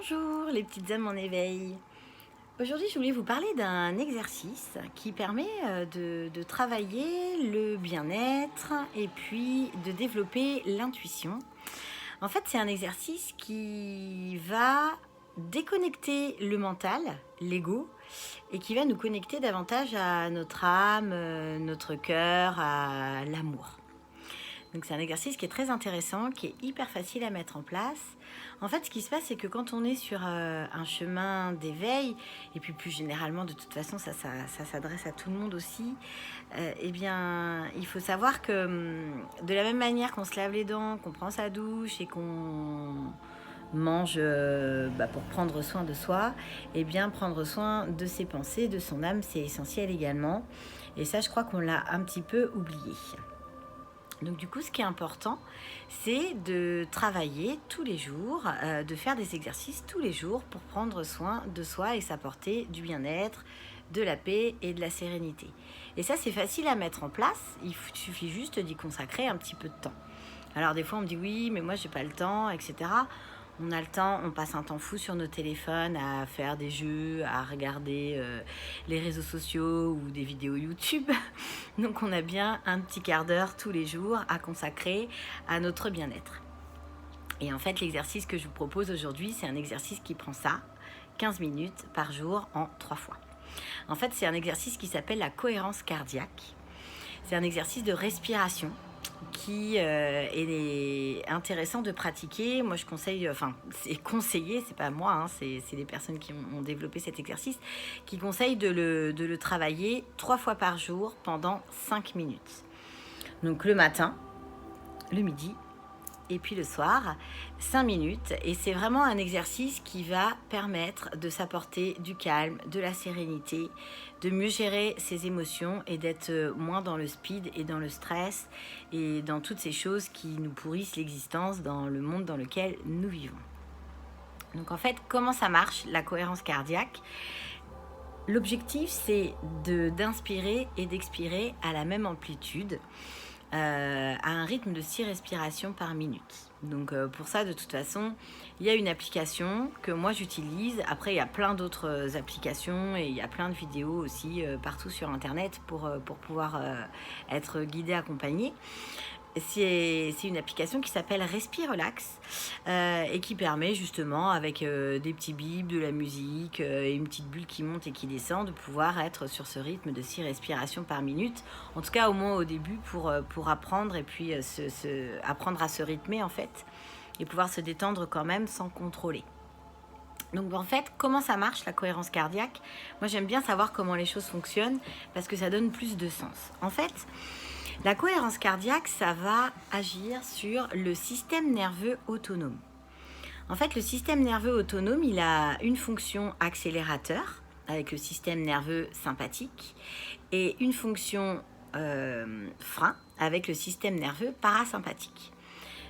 Bonjour les petites âmes en éveil. Aujourd'hui, je voulais vous parler d'un exercice qui permet de travailler le bien-être et puis de développer l'intuition. En fait, c'est un exercice qui va déconnecter le mental, l'ego, et qui va nous connecter davantage à notre âme, notre cœur, à l'amour. Donc c'est un exercice qui est très intéressant, qui est hyper facile à mettre en place. En fait, ce qui se passe, c'est que quand on est sur un chemin d'éveil, et puis plus généralement, de toute façon, ça s'adresse à tout le monde aussi, eh bien, il faut savoir que de la même manière qu'on se lave les dents, qu'on prend sa douche et qu'on mange pour prendre soin de soi, eh bien, prendre soin de ses pensées, de son âme, c'est essentiel également. Et ça, je crois qu'on l'a un petit peu oublié. Donc du coup, ce qui est important, c'est de travailler tous les jours, de faire des exercices tous les jours pour prendre soin de soi et s'apporter du bien-être, de la paix et de la sérénité. Et ça, c'est facile à mettre en place, il suffit juste d'y consacrer un petit peu de temps. Alors des fois, on me dit oui, mais moi, j'ai pas le temps, etc. On a le temps, on passe un temps fou sur nos téléphones à faire des jeux, à regarder les réseaux sociaux ou des vidéos YouTube. Donc on a bien un petit quart d'heure tous les jours à consacrer à notre bien-être. Et en fait, l'exercice que je vous propose aujourd'hui, c'est un exercice qui prend ça, 15 minutes par jour en 3 fois. En fait, c'est un exercice qui s'appelle la cohérence cardiaque. C'est un exercice de respiration qui est intéressant de pratiquer. Moi, je conseille, c'est conseillé, c'est pas moi, hein, c'est les personnes qui ont développé cet exercice, qui conseillent de le travailler 3 fois par jour pendant 5 minutes. Donc le matin, le midi, et puis le soir, 5 minutes. Et c'est vraiment un exercice qui va permettre de s'apporter du calme, de la sérénité, de mieux gérer ses émotions et d'être moins dans le speed et dans le stress et dans toutes ces choses qui nous pourrissent l'existence dans le monde dans lequel nous vivons. Donc en fait, comment ça marche, la cohérence cardiaque ? L'objectif, c'est d'inspirer et d'expirer à la même amplitude, à un rythme de 6 respirations par minute. Donc pour ça, de toute façon, il y a une application que moi j'utilise. Après, il y a plein d'autres applications et il y a plein de vidéos aussi partout sur Internet pour pouvoir être guidé, accompagné. C'est une application qui s'appelle Respirelax et qui permet justement, avec des petits bips, de la musique et une petite bulle qui monte et qui descend, de pouvoir être sur ce rythme de 6 respirations par minute. En tout cas, au moins au début, pour apprendre et puis apprendre à se rythmer en fait et pouvoir se détendre quand même sans contrôler. Donc en fait, comment ça marche la cohérence cardiaque ? Moi, j'aime bien savoir comment les choses fonctionnent parce que ça donne plus de sens. En fait, la cohérence cardiaque, ça va agir sur le système nerveux autonome. En fait, le système nerveux autonome, il a une fonction accélérateur avec le système nerveux sympathique et une fonction frein avec le système nerveux parasympathique.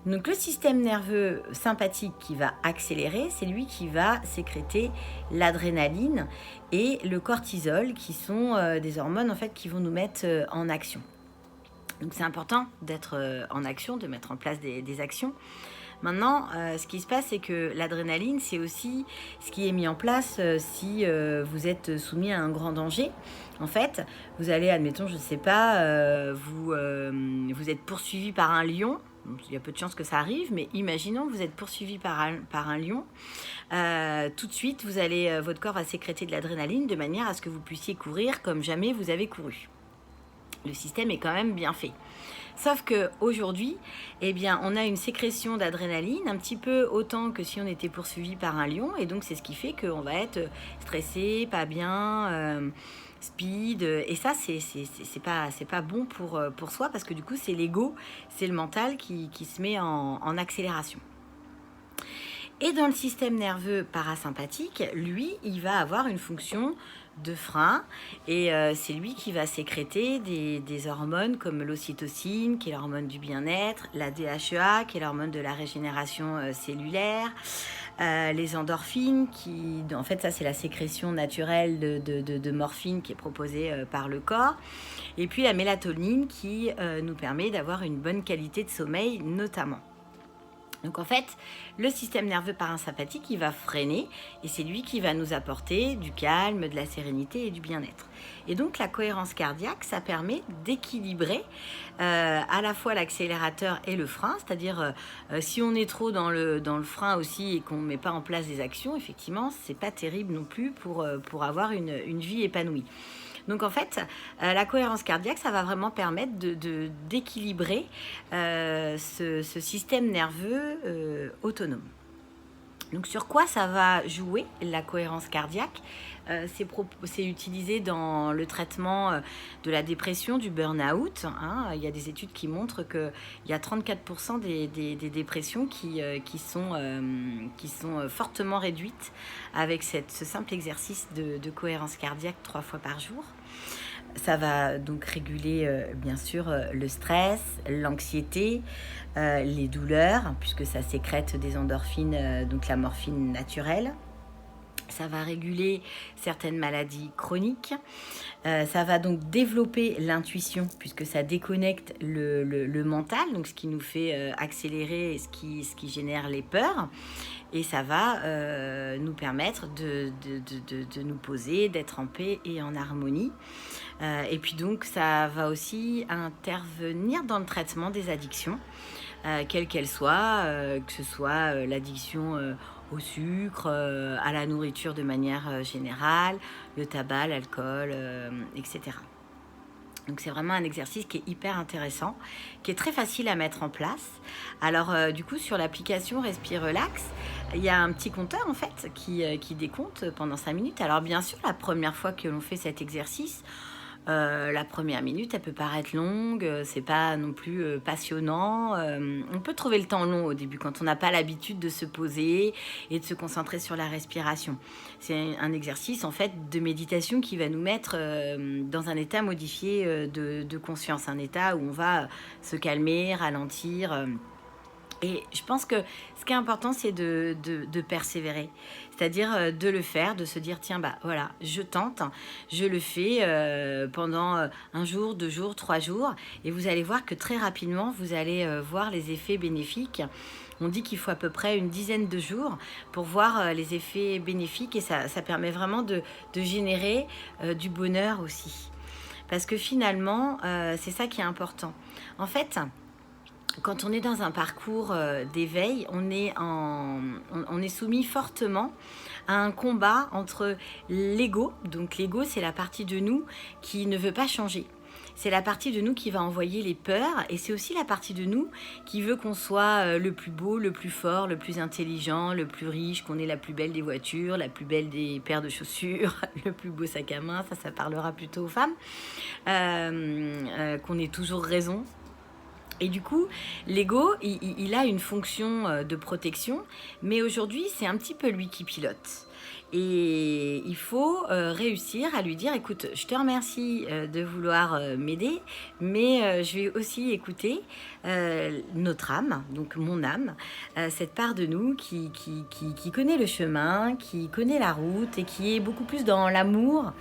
Donc le système nerveux sympathique qui va accélérer, c'est lui qui va sécréter l'adrénaline et le cortisol, qui sont des hormones en fait qui vont nous mettre en action. Donc c'est important d'être en action, de mettre en place des actions. Maintenant, ce qui se passe, c'est que l'adrénaline, c'est aussi ce qui est mis en place si vous êtes soumis à un grand danger. En fait, vous allez, admettons, je ne sais pas, vous êtes poursuivi par un lion. Il y a peu de chances que ça arrive, mais imaginons que vous êtes poursuivi par un lion. Tout de suite, votre corps va sécréter de l'adrénaline de manière à ce que vous puissiez courir comme jamais vous avez couru. Le système est quand même bien fait. Sauf qu'aujourd'hui, eh bien, on a une sécrétion d'adrénaline un petit peu autant que si on était poursuivi par un lion. Et donc, c'est ce qui fait qu'on va être stressé, pas bien, speed. Et ça, c'est pas bon pour soi parce que du coup, c'est l'ego, c'est le mental qui se met en accélération. Et dans le système nerveux parasympathique, lui, il va avoir une fonction de frein et c'est lui qui va sécréter des hormones comme l'ocytocine, qui est l'hormone du bien-être, la DHEA, qui est l'hormone de la régénération cellulaire, les endorphines, qui, en fait, ça c'est la sécrétion naturelle de morphine qui est proposée par le corps, et puis la mélatonine qui nous permet d'avoir une bonne qualité de sommeil notamment. Donc en fait, le système nerveux parasympathique, il va freiner et c'est lui qui va nous apporter du calme, de la sérénité et du bien-être. Et donc la cohérence cardiaque, ça permet d'équilibrer à la fois l'accélérateur et le frein, c'est-à-dire si on est trop dans le frein aussi et qu'on ne met pas en place des actions, effectivement, c'est pas terrible non plus pour avoir une vie épanouie. Donc en fait, la cohérence cardiaque, ça va vraiment permettre d'équilibrer ce système nerveux autonome. Donc sur quoi ça va jouer la cohérence cardiaque? C'est utilisé dans le traitement de la dépression, du burn-out. Il y a des études qui montrent qu'il y a 34% des dépressions qui sont fortement réduites avec ce simple exercice de cohérence cardiaque 3 fois par jour. Ça va donc réguler bien sûr le stress, l'anxiété, les douleurs, puisque ça sécrète des endorphines, donc la morphine naturelle. Ça va réguler certaines maladies chroniques. Ça va donc développer l'intuition, puisque ça déconnecte le mental, donc ce qui nous fait accélérer, ce qui génère les peurs. Et ça va nous permettre de nous poser, d'être en paix et en harmonie. Et puis donc, ça va aussi intervenir dans le traitement des addictions, quelles qu'elles soient, que ce soit l'addiction au sucre, à la nourriture de manière générale, le tabac, l'alcool, etc. Donc c'est vraiment un exercice qui est hyper intéressant, qui est très facile à mettre en place. Alors du coup sur l'application Respire Relax, il y a un petit compteur en fait qui décompte pendant 5 minutes. Alors bien sûr la première fois que l'on fait cet exercice, la première minute, elle peut paraître longue, c'est pas non plus passionnant. On peut trouver le temps long au début quand on n'a pas l'habitude de se poser et de se concentrer sur la respiration. C'est un exercice en fait de méditation qui va nous mettre dans un état modifié de conscience, un état où on va se calmer, ralentir. Et je pense que ce qui est important, c'est de persévérer. C'est-à-dire de le faire, de se dire, tiens, bah voilà, je tente, je le fais pendant 1 jour, 2 jours, 3 jours. Et vous allez voir que très rapidement, vous allez voir les effets bénéfiques. On dit qu'il faut à peu près une dizaine de jours pour voir les effets bénéfiques. Et ça permet vraiment de générer du bonheur aussi. Parce que finalement, c'est ça qui est important. En fait, quand on est dans un parcours d'éveil, on est soumis fortement à un combat entre l'ego. Donc l'ego, c'est la partie de nous qui ne veut pas changer. C'est la partie de nous qui va envoyer les peurs et c'est aussi la partie de nous qui veut qu'on soit le plus beau, le plus fort, le plus intelligent, le plus riche, qu'on ait la plus belle des voitures, la plus belle des paires de chaussures, le plus beau sac à main, ça parlera plutôt aux femmes, qu'on ait toujours raison. Et du coup, l'ego, il a une fonction de protection, mais aujourd'hui, c'est un petit peu lui qui pilote. Et il faut réussir à lui dire, écoute, je te remercie de vouloir m'aider, mais je vais aussi écouter notre âme, donc mon âme, cette part de nous qui connaît le chemin, qui connaît la route et qui est beaucoup plus dans l'amour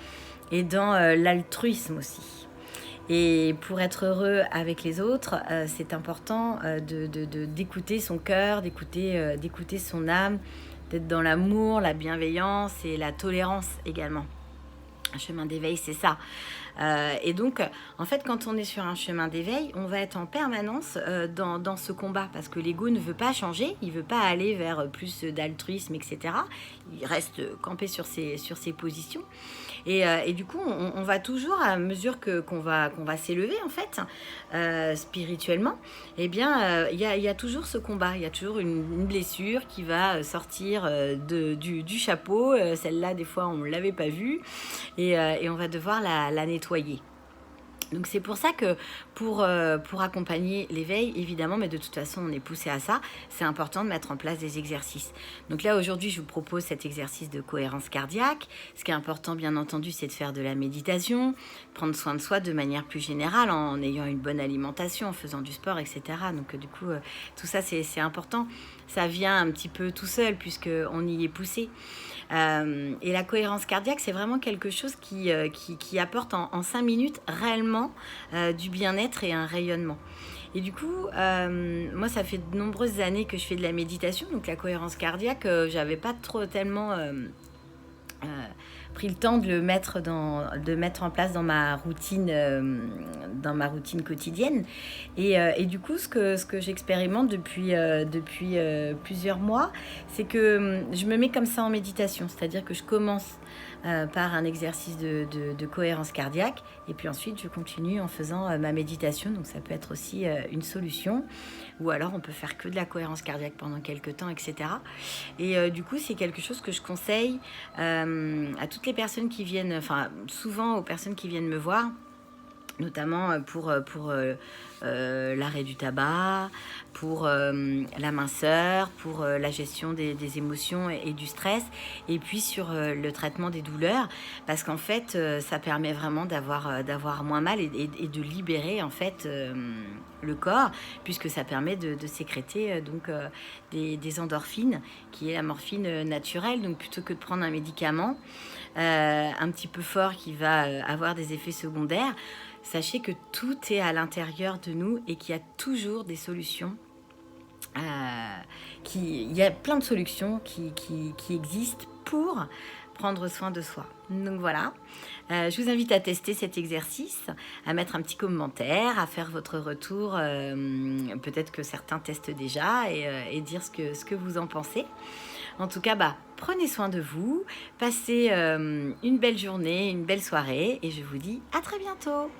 et dans l'altruisme aussi. Et pour être heureux avec les autres, c'est important d'écouter son cœur, d'écouter son âme, d'être dans l'amour, la bienveillance et la tolérance également. Un chemin d'éveil, c'est ça. Et donc, en fait, quand on est sur un chemin d'éveil, on va être en permanence dans ce combat parce que l'ego ne veut pas changer, il ne veut pas aller vers plus d'altruisme, etc. Il reste campé sur ses positions. Et du coup, on va toujours, à mesure qu'on va s'élever, en fait, spirituellement, eh bien, il y a toujours ce combat, il y a toujours une blessure qui va sortir du chapeau. Celle-là, des fois, on ne l'avait pas vue et on va devoir la nettoyer. Donc c'est pour ça que pour accompagner l'éveil, évidemment, mais de toute façon on est poussé à ça, c'est important de mettre en place des exercices. Donc là aujourd'hui je vous propose cet exercice de cohérence cardiaque. Ce qui est important bien entendu c'est de faire de la méditation, prendre soin de soi de manière plus générale en ayant une bonne alimentation, en faisant du sport, etc. Donc du coup tout ça c'est important. Ça vient un petit peu tout seul puisqu'on y est poussé. Et la cohérence cardiaque, c'est vraiment quelque chose qui apporte en 5 minutes réellement du bien-être et un rayonnement. Et du coup, moi, ça fait de nombreuses années que je fais de la méditation, donc la cohérence cardiaque, j'avais pas trop tellement euh, pris le temps de de mettre en place dans ma routine quotidienne. Et du coup, ce que j'expérimente depuis plusieurs mois, c'est que je me mets comme ça en méditation, c'est-à-dire que je commence par un exercice de cohérence cardiaque, et puis ensuite je continue en faisant ma méditation. Donc ça peut être aussi une solution, ou alors on peut faire que de la cohérence cardiaque pendant quelques temps, etc. Et du coup, c'est quelque chose que je conseille à toutes les personnes qui viennent, enfin souvent aux personnes qui viennent me voir, notamment pour l'arrêt du tabac, pour la minceur, pour la gestion des émotions et du stress, et puis sur le traitement des douleurs, parce qu'en fait, ça permet vraiment d'avoir moins mal et de libérer en fait le corps, puisque ça permet de sécréter des endorphines, qui est la morphine naturelle. Donc plutôt que de prendre un médicament un petit peu fort qui va avoir des effets secondaires, sachez que tout est à l'intérieur de nous et qu'il y a toujours des solutions. Il y a plein de solutions qui existent pour prendre soin de soi. Donc voilà, je vous invite à tester cet exercice, à mettre un petit commentaire, à faire votre retour. Peut-être que certains testent déjà et dire ce que vous en pensez. En tout cas, prenez soin de vous, passez une belle journée, une belle soirée, et je vous dis à très bientôt.